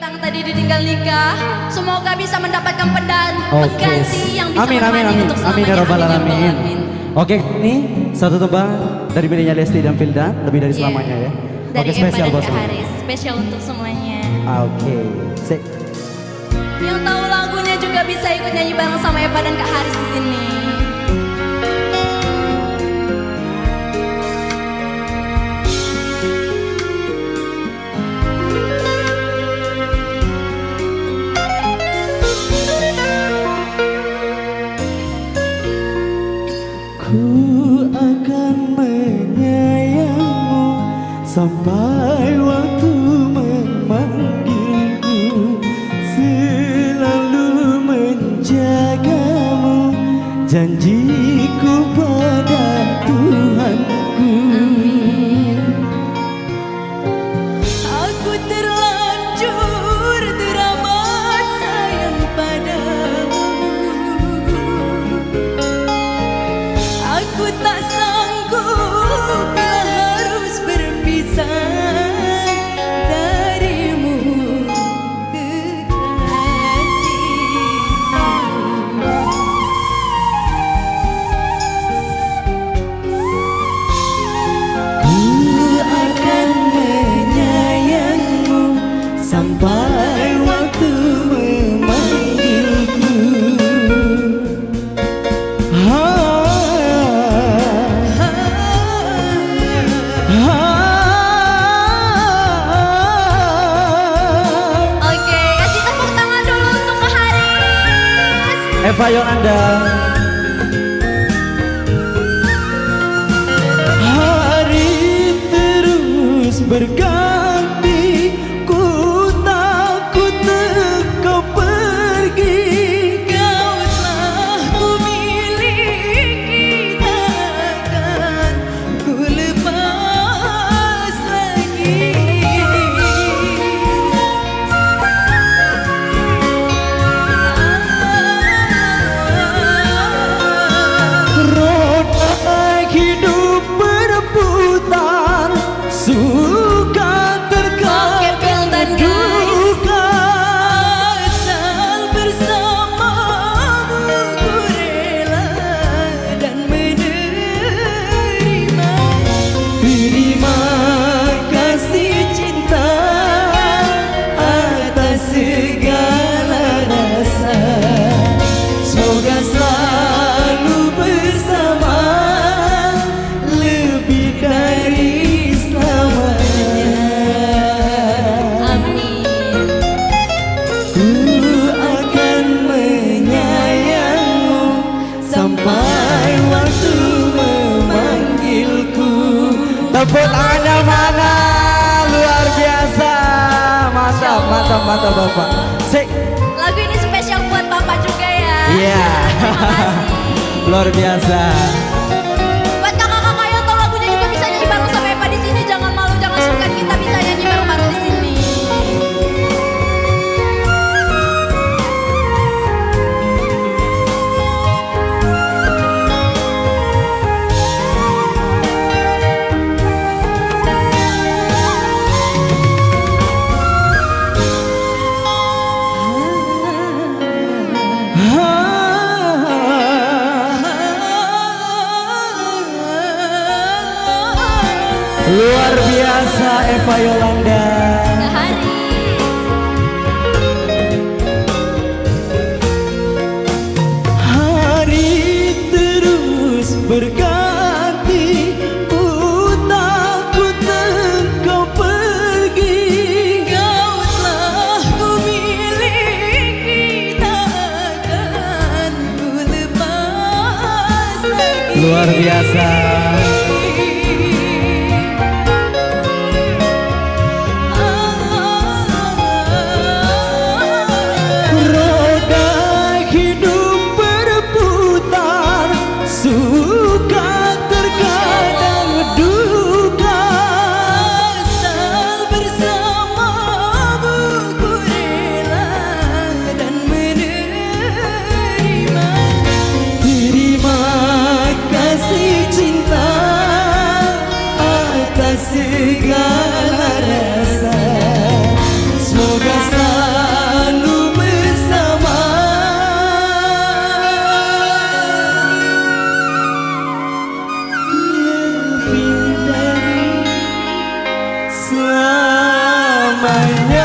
kita yang tadi ditinggal nikah, semoga bisa mendapatkan pengganti yang bisa menemani untuk amin ya selamanya. robbal Amin ya alamin. Rabbal alamin. Oke, ini satu tebang dari bininya Lesti dan Fildan, lebih dari selamanya ya. Dari Oke, spesial Eva dan bos. Kak Haris, spesial untuk semuanya. Oke. Yang tahu lagunya juga bisa ikut nyanyi bareng sama Eva dan Kak Haris di sini. Ku akan menyayangmu sampai waktu memanggilku, selalu menjagamu, janjiku pada Tuhanku. Aku terlanjur teramat sayang padamu. Aku tak sanggup bila harus berpisah darimu, Ku akan menyayangmu sampai waktu memanggilku. Oke, kasih tepuk tangan dulu untuk Kak Haris. Eva Yolanda. Hari terus berganti, ku takut engkau pergi. Kau telah ku miliki, takkan ku lepas lagi. Roda hidup berputar, suka terkadang duka. Asal bersamamu ku rela dan menerima. Terima kasih cinta atas segala rasa, semoga selalu bersama lebih dari selamanya. Amin. Ku akan menyayangmu sampai waktu memanggilku. Tepuk tangannya mana? Luar biasa. Mantap, mantap, mantap Bapak. Sik. Lagu ini spesial buat Bapak juga ya. Iya. Terima kasih. Luar biasa. Buat kakak-kakak yang tahu lagunya juga bisa nyanyi bareng sama Eva di sini. Jangan malu, jangan sungkan, kita bisa nyanyi bareng-bareng di sini. namanya